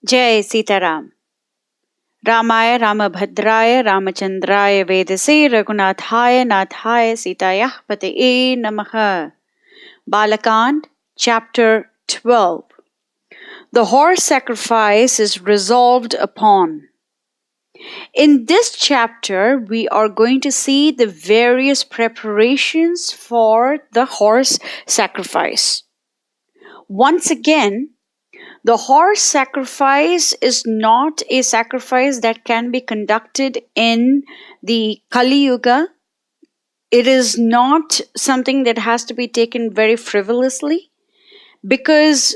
Jai Sitaram. Ramaya Ramabhadraya Ramachandraya Vedase Raghunathaya Nathaya Sitayah Pateye Namaha. Bala Ch. Chapter 12. The horse sacrifice is resolved upon. In this chapter, we are going to see the various preparations for the horse sacrifice. Once again, the horse sacrifice is not a sacrifice that can be conducted in the Kali Yuga. It is not something that has to be taken very frivolously, because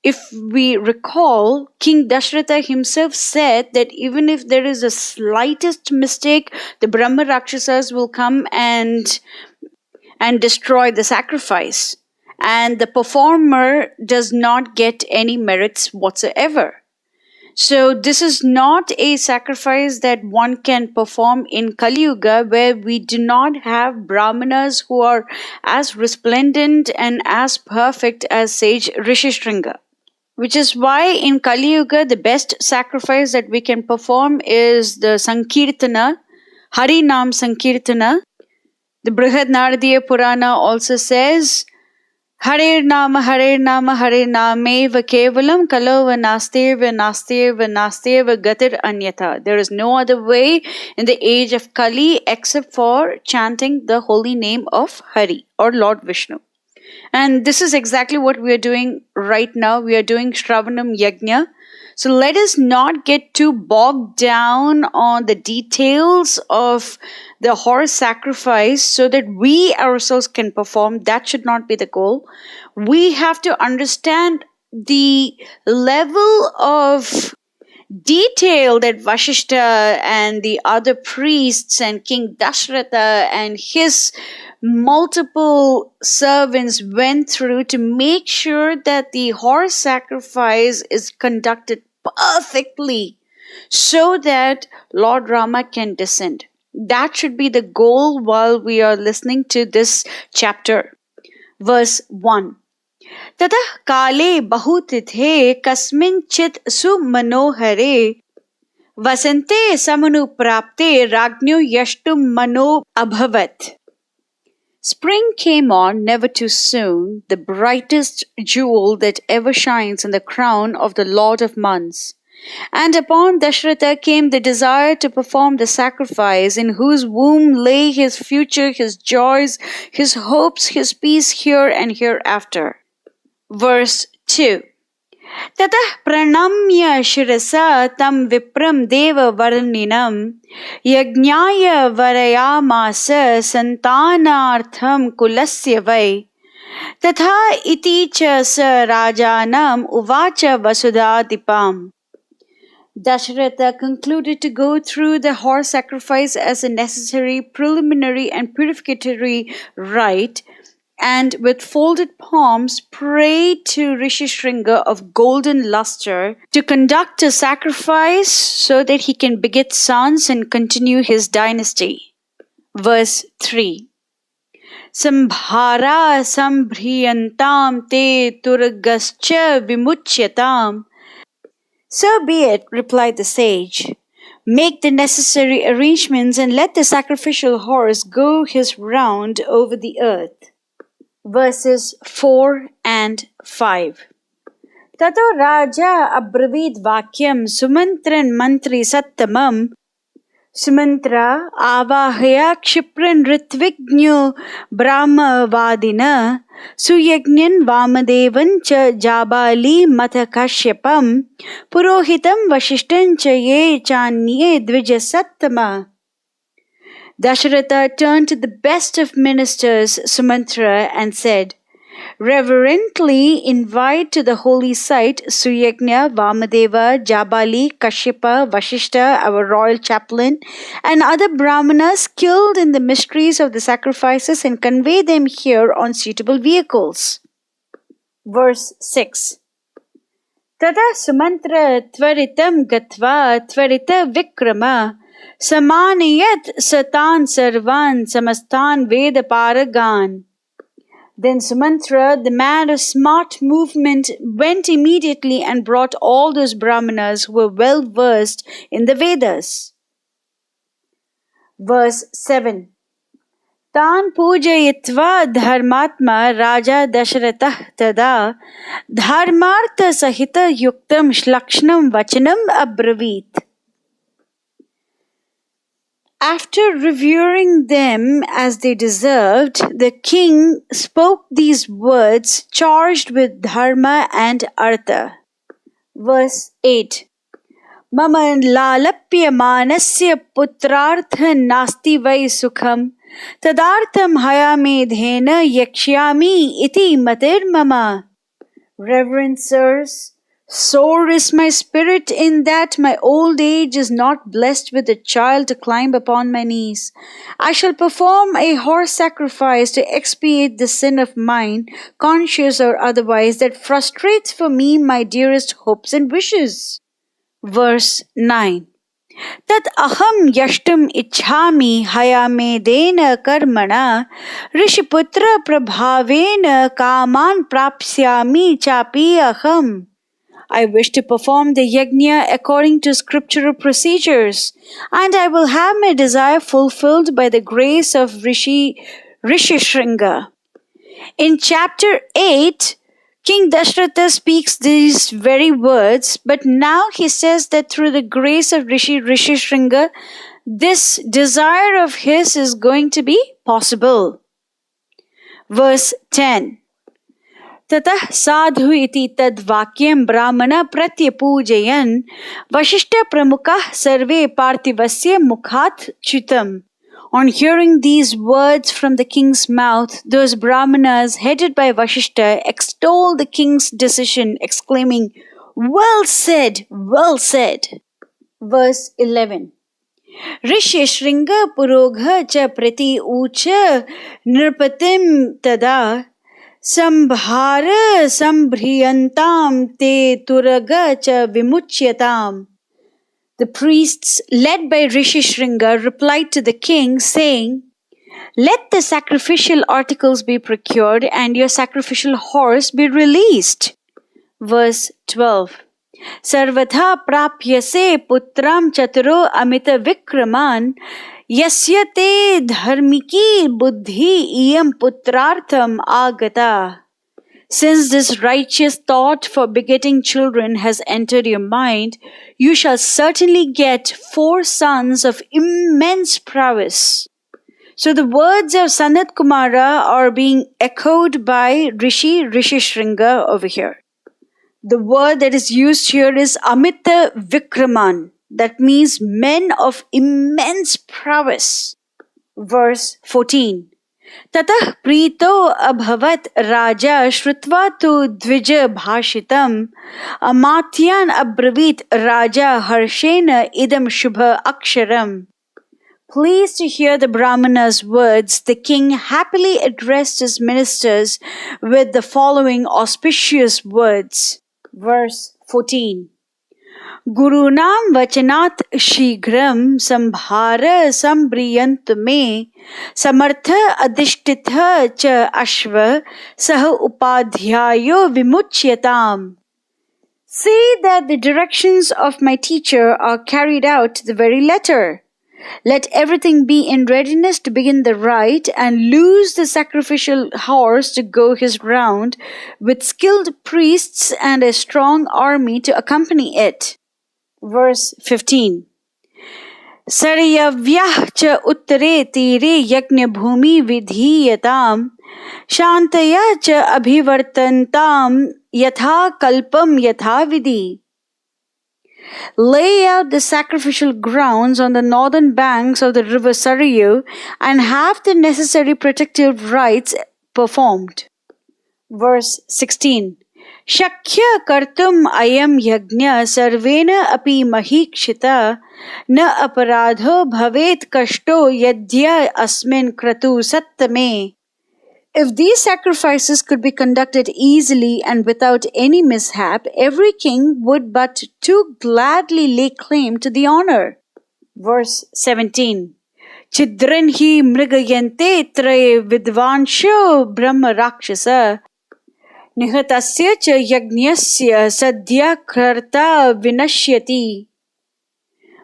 if we recall, King Dasaratha himself said that even if there is the slightest mistake, the Brahma Rakshasas will come and destroy the sacrifice. And the performer does not get any merits whatsoever. So this is not a sacrifice that one can perform in Kali Yuga, where we do not have Brahmanas who are as resplendent and as perfect as sage Rishishringa. Which is why in Kali Yuga, the best sacrifice that we can perform is the Sankirtana, Harinam Sankirtana. The Brihad Naradiya Purana also says, Hare Nama Meva Kevalam Kalova Nasteva Gatir Anyatha. There is no other way in the age of Kali except for chanting the holy name of Hari or Lord Vishnu. And this is exactly what we are doing right now. We are doing Shravanam Yajna. So let us not get too bogged down on the details of the horse sacrifice so that we ourselves can perform. That should not be the goal. We have to understand the level of detail that Vashishta and the other priests and King Dasaratha and his multiple servants went through to make sure that the horse sacrifice is conducted perfectly so that Lord Rama can descend. That should be the goal while we are listening to this chapter. Verse 1. Tatah kale bahutithe kasminchit sumanohare vasante samanu prapte ragnyo yashtum mano abhavat. Spring came on never too soon, the brightest jewel that ever shines in the crown of the Lord of Months. And upon Dasaratha came the desire to perform the sacrifice, in whose womb lay his future, his joys, his hopes, his peace here and hereafter. Verse 2. Tatah pranamya shirasa tam vipram deva varninam yajnaya varayamasa santanartham kulasya vai tatha iti cha sa rajanam uvacha vasudadipam. Dasaratha concluded to go through the horse sacrifice as a necessary preliminary and purificatory rite, and with folded palms prayed to Rishishringa of golden luster to conduct a sacrifice so that he can beget sons and continue his dynasty. Verse 3. Sambhara sambhriyantam te turgascha vimuchyatam. So be it, replied the sage. Make the necessary arrangements and let the sacrificial horse go his round over the earth. Verses 4 and 5. Tato Raja Abravid Vakyam Sumantran Mantri Sattamam Sumantra Avahaya Kshipran Ritvignu Brahma Vadina Suyagnan Vamadevan Cha Jabali Matakashyapam Purohitam Vashishtan Chaye Chanye Dvija Sattama. Dasaratha turned to the best of ministers, Sumantra, and said, reverently invite to the holy site Suyagna, Vamadeva, Jabali, Kashyapa, Vashishta, our royal chaplain, and other brahmanas skilled in the mysteries of the sacrifices, and convey them here on suitable vehicles. Verse 6. Tada Sumantra tvaritam gatva tvarita vikrama Samaniyat satan sarvan samastan veda paragan. Then Sumantra, the man of smart movement, went immediately and brought all those Brahmanas who were well versed in the Vedas. Verse 7. Tan pujayitva dharmatma raja Dasaratha tada dharmartha sahita yuktam shlakshnam vachanam abravit. After revering them as they deserved, the king spoke these words charged with dharma and artha. Verse 8. Mama lalapya manasya putrartha nasti vai sukham tadartham hayamedhena yakshyami iti matir mama. Reverend sirs, sore is my spirit in that my old age is not blessed with a child to climb upon my knees. I shall perform a horse sacrifice to expiate the sin of mine, conscious or otherwise, that frustrates for me my dearest hopes and wishes. Verse 9. Tat aham yashtum ichhami hayamedena karmana rishiputra prabhavena kaman prapsyami chapi aham. I wish to perform the yajna according to scriptural procedures, and I will have my desire fulfilled by the grace of Rishi Shringa. In chapter 8, King Dasaratha speaks these very words, but now he says that through the grace of Rishi Shringa, this desire of his is going to be possible. Verse 10. Tatah sadhu iti tad vakyam brahmana pratyapujayan vashishta pramukah sarve parthivasya mukhat chitam. On hearing these words from the king's mouth, those brahmanas headed by Vashishta extol the king's decision, exclaiming, "Well said, well said." Verse 11. Rishi Shringa Purogha cha prati ucha nirpatim tada Sambhara sambhriyantam te turaga cha vimuchyatam. The priests, led by Rishi Shringa, replied to the king, saying, "Let the sacrificial articles be procured and your sacrificial horse be released." Verse 12. Sarvatha prapyase putram chaturo amita vikraman yasya te dharmiki buddhi iyam putrartham agata. Since this righteous thought for begetting children has entered your mind, you shall certainly get 4 sons of immense prowess. So the words of Sanat Kumara are being echoed by Rishi Shringa over here. The word that is used here is Amita Vikraman. That means men of immense prowess. Verse 14. Tatah prito abhavat raja shrutva tu dvija bhashitam amatyan abravit raja harshena idam shubha aksharam. Pleased to hear the Brahmana's words, the king happily addressed his ministers with the following auspicious words. Verse 14. Gurunam vachanat shigram sambhara sambriyant me samartha adishtitha cha ashva saha upadhyayo vimuchyatam. See that the directions of my teacher are carried out to the very letter. Let everything be in readiness to begin the rite and loose the sacrificial horse to go his round with skilled priests and a strong army to accompany it. Verse 15. Sarayavyah cha uttare tire yajna bhumi vidhiyatam shantaya cha abhivartantam yatha kalpam yatha vidhi. Lay out the sacrificial grounds on the northern banks of the river Sarayu and have the necessary protective rites performed. Verse 16. Shakya kartum ayam yajna sarvena api mahikshita na aparadho bhavet kashto yadya asmin kratu sattame. If these sacrifices could be conducted easily and without any mishap, every king would but too gladly lay claim to the honor. Verse 17. Chidran hi mrigayante traye vidvansho brahma rakshasa nihatasya cha yajnasya sadhya karta vinashyati.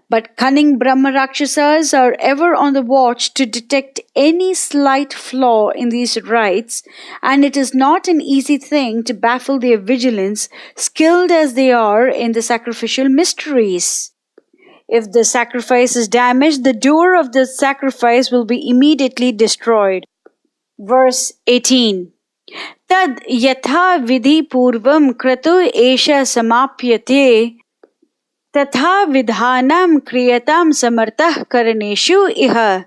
But cunning Brahma Rakshasas are ever on the watch to detect any slight flaw in these rites, and it is not an easy thing to baffle their vigilance, skilled as they are in the sacrificial mysteries. If the sacrifice is damaged, the doer of the sacrifice will be immediately destroyed. Verse 18. Tad yatha vidhi purvam kratu esha samapyate tatha vidhanam kriyatam samartah karaneshu iha.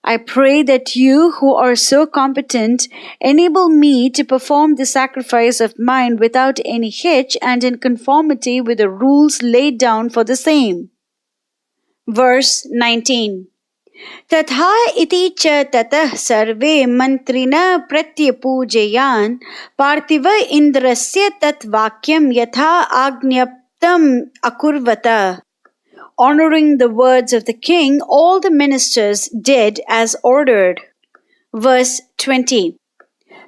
I pray that you who are so competent enable me to perform the sacrifice of mine without any hitch and in conformity with the rules laid down for the same. Verse 19. Tatha iti cha tatah sarve mantrina pratyapūjayan parthiva indrasya tat vakyam yatha agnyaptam akurvata. Honoring the words of the king, all the ministers did as ordered. Verse 20.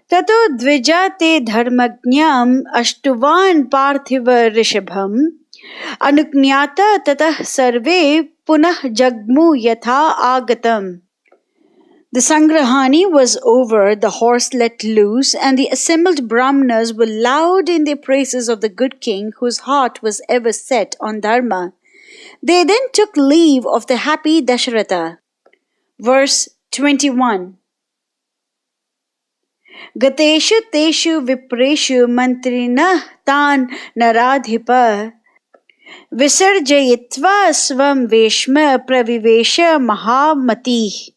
Tato dvija te dharmajñam ashtuvan parthiva rishabham anuknyata tatah sarve punah jagmu yatha agatam. The Sangrahani was over, the horse let loose, and the assembled Brahmanas were loud in their praises of the good king whose heart was ever set on Dharma. They then took leave of the happy Dasaratha. Verse 21. Gateshu teshu vipreshu mantrinah tan naradhipa visarjayitva svam veshma pravivesha mahamati.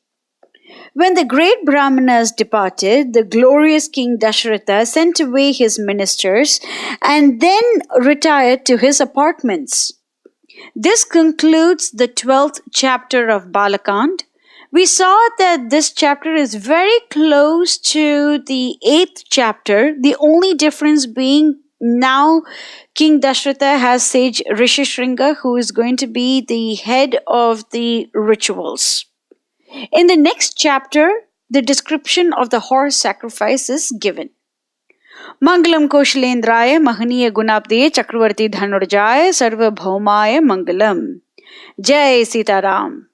When the great Brahmanas departed, the glorious King Dasaratha sent away his ministers and then retired to his apartments. This concludes the 12th chapter of Bala Ch. We saw that this chapter is very close to the 8th chapter, the only difference being now King Dasaratha has sage Rishishringa, who is going to be the head of the rituals. In the next chapter, the description of the horse sacrifice is given. Mangalam Koshalendraya Mahaniya Gunabde Chakravarti Dhanurjaya Sarva Bhaumaya Mangalam. Jai Sitaram.